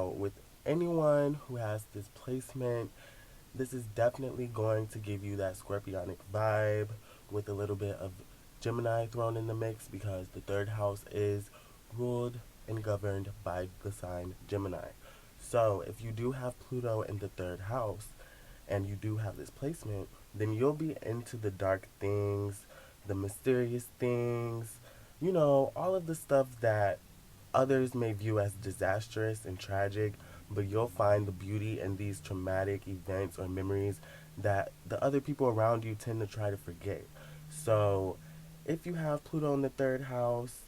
So with anyone who has this placement, this is definitely going to give you that scorpionic vibe with a little bit of Gemini thrown in the mix because the third house is ruled and governed by the sign Gemini. So if you do have Pluto in the third house and you do have this placement, then you'll be into the dark things, the mysterious things, all of the stuff that others may view as disastrous and tragic, but you'll find the beauty in these traumatic events or memories that the other people around you tend to try to forget. So, if you have Pluto in the third house,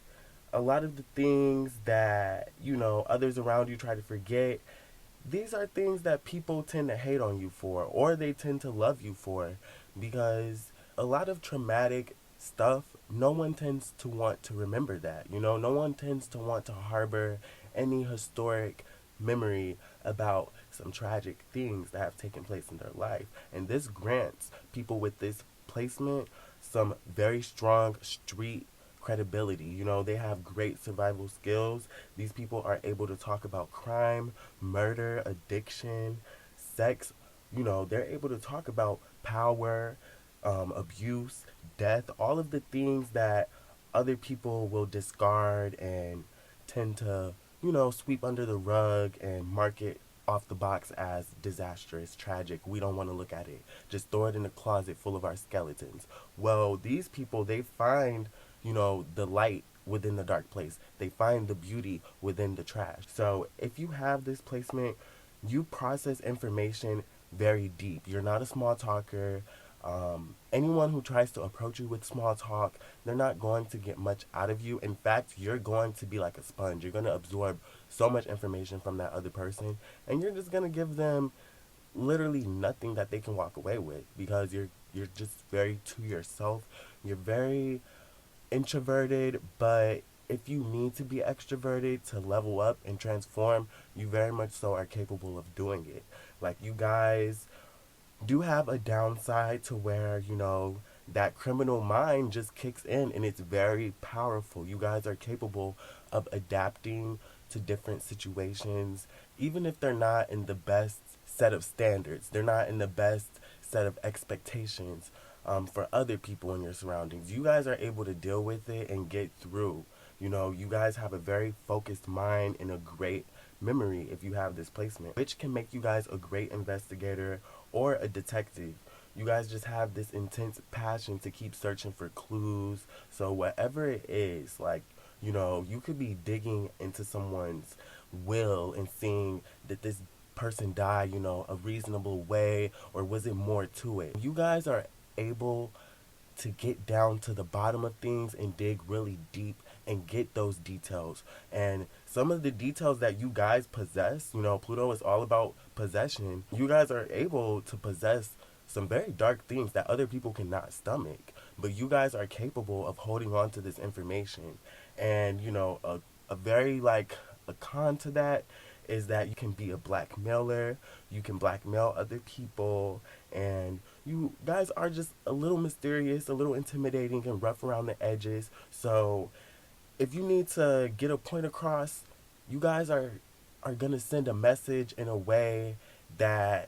a lot of the things that, others around you try to forget, these are things that people tend to hate on you for, or they tend to love you for, because a lot of traumatic stuff, no one tends to want to remember that. No one tends to want to harbor any historic memory about some tragic things that have taken place in their life. And this grants people with this placement some very strong street credibility. They have great survival skills. These people are able to talk about crime, murder, addiction, sex. They're able to talk about power, abuse, death, all of the things that other people will discard and tend to, sweep under the rug and mark it off the box as disastrous, tragic. We don't want to look at it. Just throw it in a closet full of our skeletons. Well, these people, they find, the light within the dark place. They find the beauty within the trash. So if you have this placement, you process information very deep. You're not a small talker. Anyone who tries to approach you with small talk, they're not going to get much out of you. In fact, you're going to be like a sponge. You're going to absorb so much information from that other person, and you're just going to give them literally nothing that they can walk away with because you're just very to yourself. You're very introverted, but if you need to be extroverted to level up and transform, you very much so are capable of doing it. Like, you guys do have a downside to where, that criminal mind just kicks in and it's very powerful. You guys are capable of adapting to different situations, even if they're not in the best set of standards, they're not in the best set of expectations for other people in your surroundings. You guys are able to deal with it and get through. You guys have a very focused mind and a great memory if you have this placement, which can make you guys a great investigator or a detective. You guys just have this intense passion to keep searching for clues. So whatever it is, like, you could be digging into someone's will and seeing that this person died, a reasonable way, or was it more to it? You guys are able to get down to the bottom of things and dig really deep and get those details. And some of the details that you guys possess, Pluto is all about possession. You guys are able to possess some very dark things that other people cannot stomach. But you guys are capable of holding on to this information. And, a very, like, a con to that is that you can be a blackmailer, you can blackmail other people, and you guys are just a little mysterious, a little intimidating, and rough around the edges. So if you need to get a point across, you guys are gonna send a message in a way that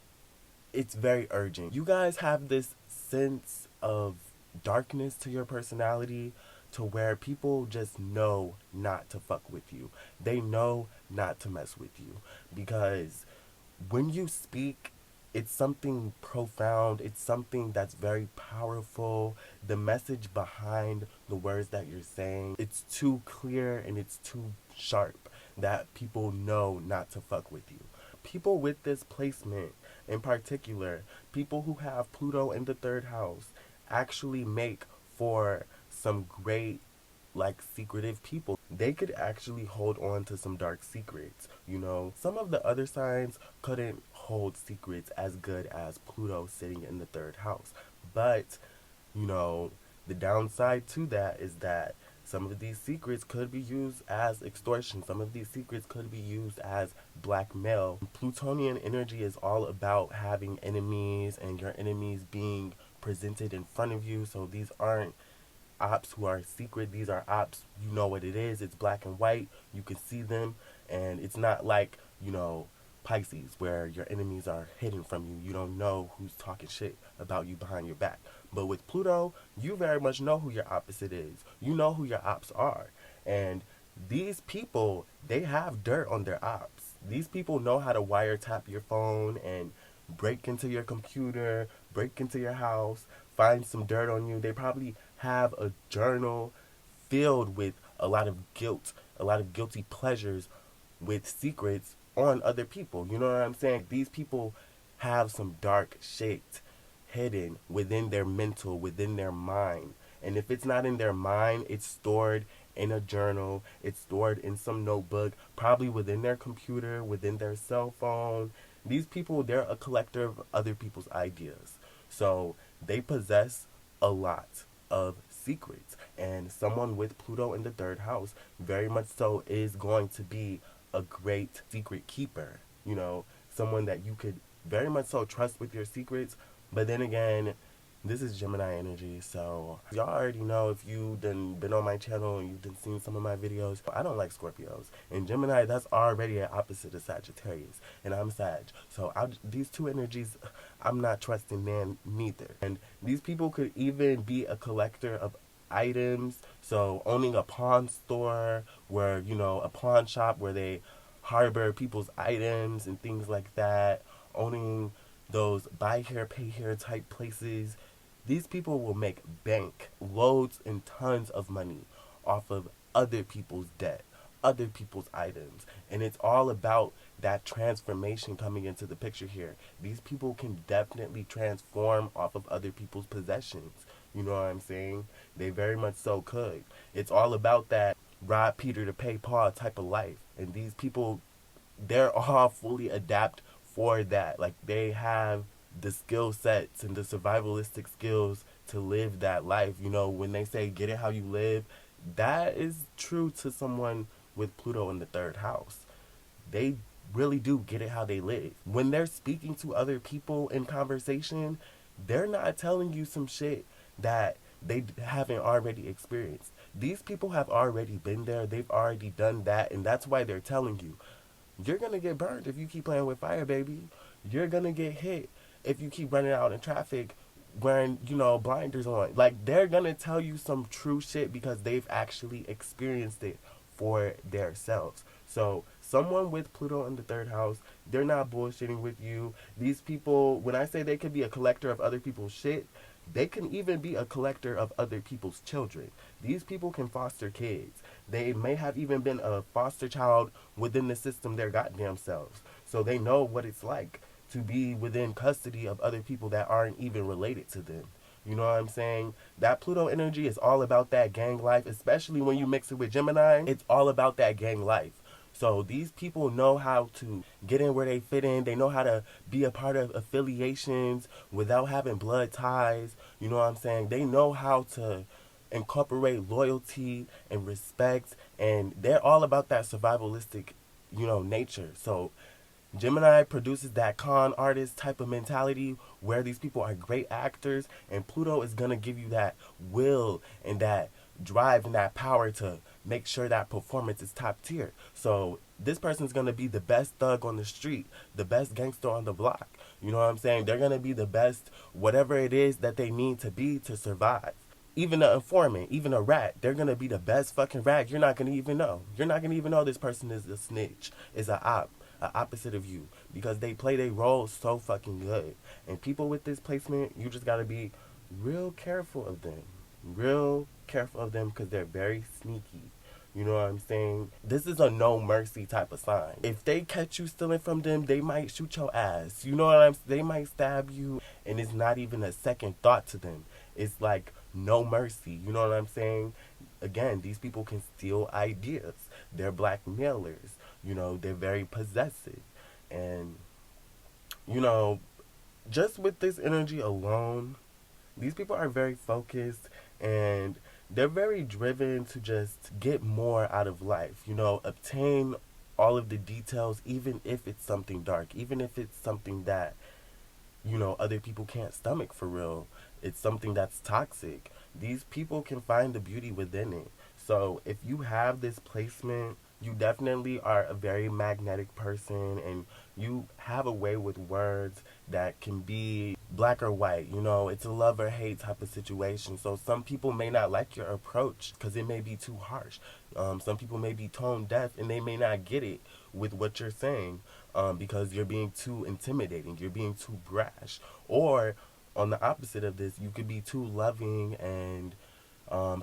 it's very urgent. You guys have this sense of darkness to your personality to where people just know not to fuck with you. They know not to mess with you because when you speak, it's something profound. It's something that's very powerful. The message behind the words that you're saying, it's too clear and it's too sharp that people know not to fuck with you. People with this placement, in particular, people who have Pluto in the third house, actually make for some great, like, secretive people. They could actually hold on to some dark secrets. Some of the other signs couldn't hold secrets as good as Pluto sitting in the third house. But, the downside to that is that some of these secrets could be used as extortion. Some of these secrets could be used as blackmail. Plutonian energy is all about having enemies and your enemies being presented in front of you. So these aren't ops who are secret. These are ops, you know what it is. It's black and white. You can see them. And it's not like you know, Pisces, where your enemies are hidden from you. You don't know who's talking shit about you behind your back. But with Pluto, you very much know who your opposite is. You know who your ops are. And these people, they have dirt on their ops. These people know how to wiretap your phone and break into your computer, break into your house, find some dirt on you. They probably have a journal filled with a lot of guilt, a lot of guilty pleasures with secrets on other people. You know what I'm saying? These people have some dark shit hidden within their mental, within their mind. And if it's not in their mind, it's stored in a journal, it's stored in some notebook, probably within their computer, within their cell phone. These people, they're a collector of other people's ideas. So they possess a lot of secrets. And someone with Pluto in the third house very much so is going to be a great secret keeper. You know, someone that you could very much so trust with your secrets. But then again, this is Gemini energy, so y'all already know if you done been on my channel and you've done seen some of my videos. I don't like Scorpios. And Gemini, that's already an opposite of Sagittarius. And I'm Sag. So these two energies, I'm not trusting neither. And these people could even be a collector of items. So owning a pawn store where, you know, a pawn shop where they harbor people's items and things like that. Owning those buy here, pay here type places. These people will make bank, loads and tons of money off of other people's debt, other people's items. And it's all about that transformation coming into the picture here. These people can definitely transform off of other people's possessions. You know what I'm saying? They very much so could. It's all about that rob Peter to pay Paul type of life. And these people, they're all fully adapt for that. Like, they have the skill sets and the survivalistic skills to live that life. You know, when they say get it how you live, that is true to someone with Pluto in the third house. They really do get it how they live. When they're speaking to other people in conversation, they're not telling you some shit that they haven't already experienced. These people have already been there. They've already done that. And that's why they're telling you, you're going to get burned if you keep playing with fire, baby. You're going to get hit if you keep running out in traffic wearing, you know, blinders on. Like, they're going to tell you some true shit because they've actually experienced it for themselves. So someone with Pluto in the third house, they're not bullshitting with you. These people, when I say they could be a collector of other people's shit, they can even be a collector of other people's children. These people can foster kids. They may have even been a foster child within the system their goddamn selves. So they know what it's like to be within custody of other people that aren't even related to them. You know what I'm saying? That Pluto energy is all about that gang life, especially when you mix it with Gemini. It's all about that gang life. So these people know how to get in where they fit in. They know how to be a part of affiliations without having blood ties. You know what I'm saying? They know how to incorporate loyalty and respect. And they're all about that survivalistic, you know, nature. So Gemini produces that con artist type of mentality where these people are great actors, and Pluto is going to give you that will and that drive and that power to make sure that performance is top tier. So this person's going to be the best thug on the street, the best gangster on the block. You know what I'm saying? They're going to be the best whatever it is that they need to be to survive. Even an informant, even a rat, they're going to be the best fucking rat. You're not going to even know. You're not going to even know this person is a snitch, is a opposite of you, because they play their role so fucking good. And people with this placement, you just got to be real careful of them. Real careful of them because they're very sneaky. You know what I'm saying? This is a no mercy type of sign. If they catch you stealing from them, they might shoot your ass. You know what I'm saying? They might stab you, and it's not even a second thought to them. It's like no mercy. You know what I'm saying? Again, these people can steal ideas. They're blackmailers. You know, they're very possessive. And, you know, just with this energy alone, these people are very focused and they're very driven to just get more out of life. You know, obtain all of the details, even if it's something dark, even if it's something that, you know, other people can't stomach for real. It's something that's toxic. These people can find the beauty within it. So if you have this placement You definitely are a very magnetic person, and you have a way with words that can be black or white. You know, it's a love or hate type of situation. So some people may not like your approach because it may be too harsh. Some people may be tone deaf and they may not get it with what you're saying, because you're being too intimidating, you're being too brash. Or on the opposite of this, you could be too loving, and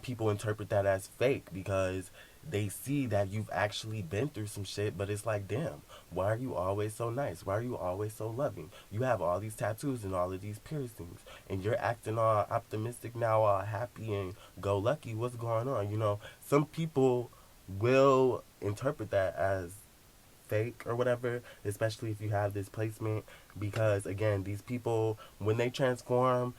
people interpret that as fake because they see that you've actually been through some shit. But it's like, damn, why are you always so nice? Why are you always so loving? You have all these tattoos and all of these piercings, and you're acting all optimistic now, all happy and go lucky. What's going on? You know, some people will interpret that as fake or whatever, especially if you have this placement, because again, these people, when they transform,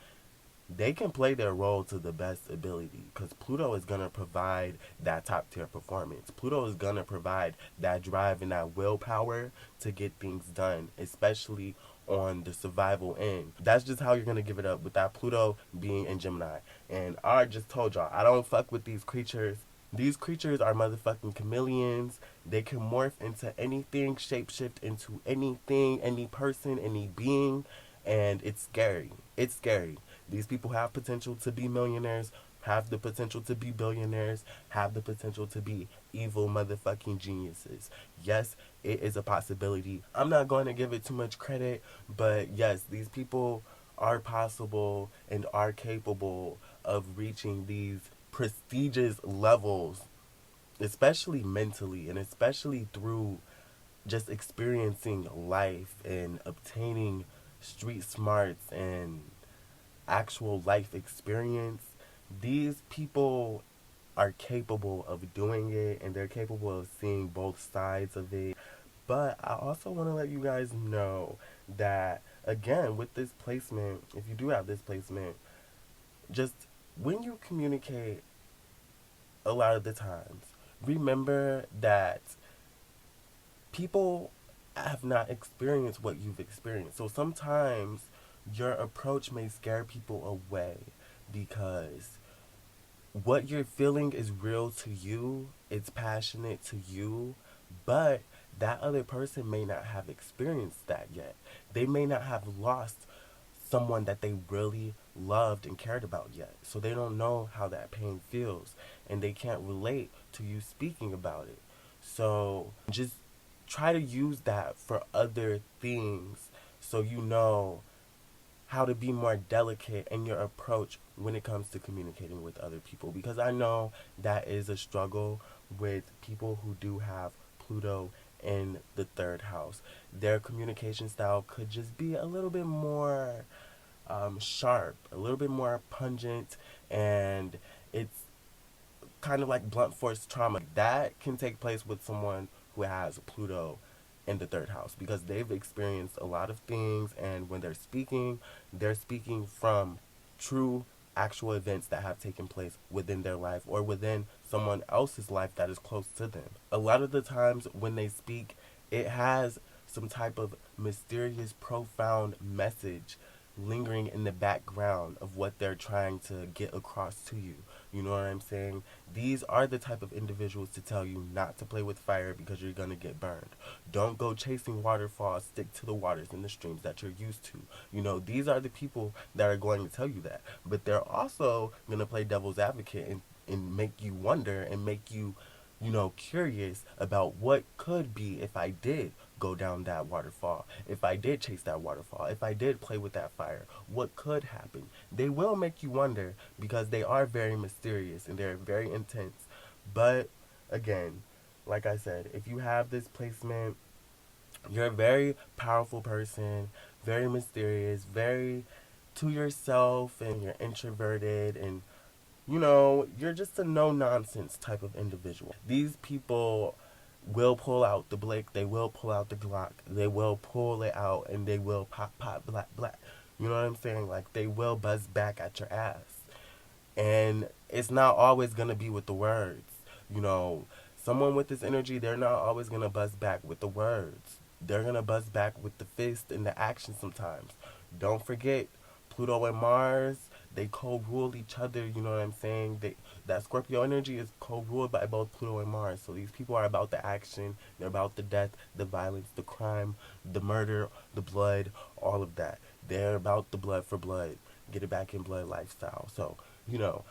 they can play their role to the best ability, because Pluto is going to provide that top tier performance. Pluto is going to provide that drive and that willpower to get things done, especially on the survival end. That's just how you're going to give it up with that Pluto being in Gemini. And I just told y'all, I don't fuck with these creatures. These creatures are motherfucking chameleons. They can morph into anything, shapeshift into anything, any person, any being, and it's scary. It's scary. These people have potential to be millionaires, have the potential to be billionaires, have the potential to be evil motherfucking geniuses. Yes, it is a possibility. I'm not going to give it too much credit, but yes, these people are possible and are capable of reaching these prestigious levels, especially mentally and especially through just experiencing life and obtaining street smarts and actual life experience. These people are capable of doing it, and they're capable of seeing both sides of it. But I also want to let you guys know that, again, with this placement, if you do have this placement, just when you communicate, a lot of the times, remember that people have not experienced what you've experienced. So sometimes your approach may scare people away because what you're feeling is real to you, it's passionate to you, but that other person may not have experienced that yet. They may not have lost someone that they really loved and cared about yet. So they don't know how that pain feels, and they can't relate to you speaking about it. So just try to use that for other things, so you know how to be more delicate in your approach when it comes to communicating with other people, because I know that is a struggle with people who do have Pluto in the third house. Their communication style could just be a little bit more sharp, a little bit more pungent, and it's kind of like blunt force trauma that can take place with someone who has Pluto in the third house, because they've experienced a lot of things, and when they're speaking from true actual events that have taken place within their life or within someone else's life that is close to them. A lot of the times when they speak, it has some type of mysterious, profound message lingering in the background of what they're trying to get across to you. You know what I'm saying? These are the type of individuals to tell you not to play with fire because you're going to get burned. Don't go chasing waterfalls. Stick to the waters and the streams that you're used to. You know, these are the people that are going to tell you that. But they're also going to play devil's advocate and make you wonder and make you, curious about what could be if I did go down that waterfall, if I did chase that waterfall, if I did play with that fire, what could happen? They will make you wonder because they are very mysterious and they're very intense. But again, like I said, if you have this placement, you're a very powerful person, very mysterious, very to yourself, and you're introverted, and you're just a no nonsense type of individual. These people will pull out the blick, they will pull out the Glock, they will pull it out, and they will pop, pop, black, black. You know what I'm saying? Like, they will buzz back at your ass. And it's not always going to be with the words. You know, someone with this energy, they're not always going to buzz back with the words. They're going to buzz back with the fist and the action sometimes. Don't forget, Pluto and Mars, they co-rule each other, you know what I'm saying? That Scorpio energy is co-ruled by both Pluto and Mars. So these people are about the action, they're about the death, the violence, the crime, the murder, the blood, all of that. They're about the blood for blood, get it back in blood lifestyle. So, you know,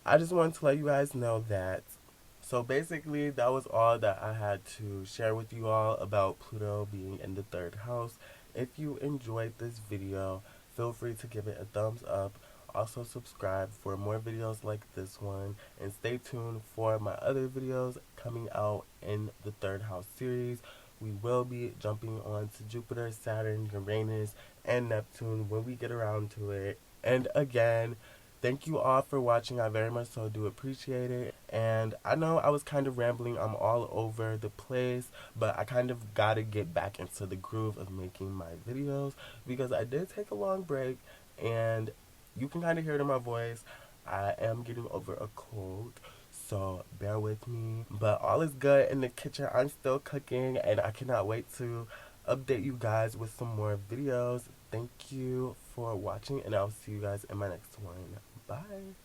I just wanted to let you guys know that. So basically, that was all that I had to share with you all about Pluto being in the third house. If you enjoyed this video, feel free to give it a thumbs up. Also subscribe for more videos like this one, and stay tuned for my other videos coming out in the third house series. We will be jumping on to Jupiter, Saturn, Uranus, and Neptune when we get around to it. And again, thank you all for watching. I very much so do appreciate it. And I know I was kind of rambling. I'm all over the place, but I kind of got to get back into the groove of making my videos because I did take a long break, and you can kind of hear it in my voice. I am getting over a cold, so bear with me. But all is good in the kitchen. I'm still cooking, and I cannot wait to update you guys with some more videos. Thank you for watching, and I'll see you guys in my next one. Bye.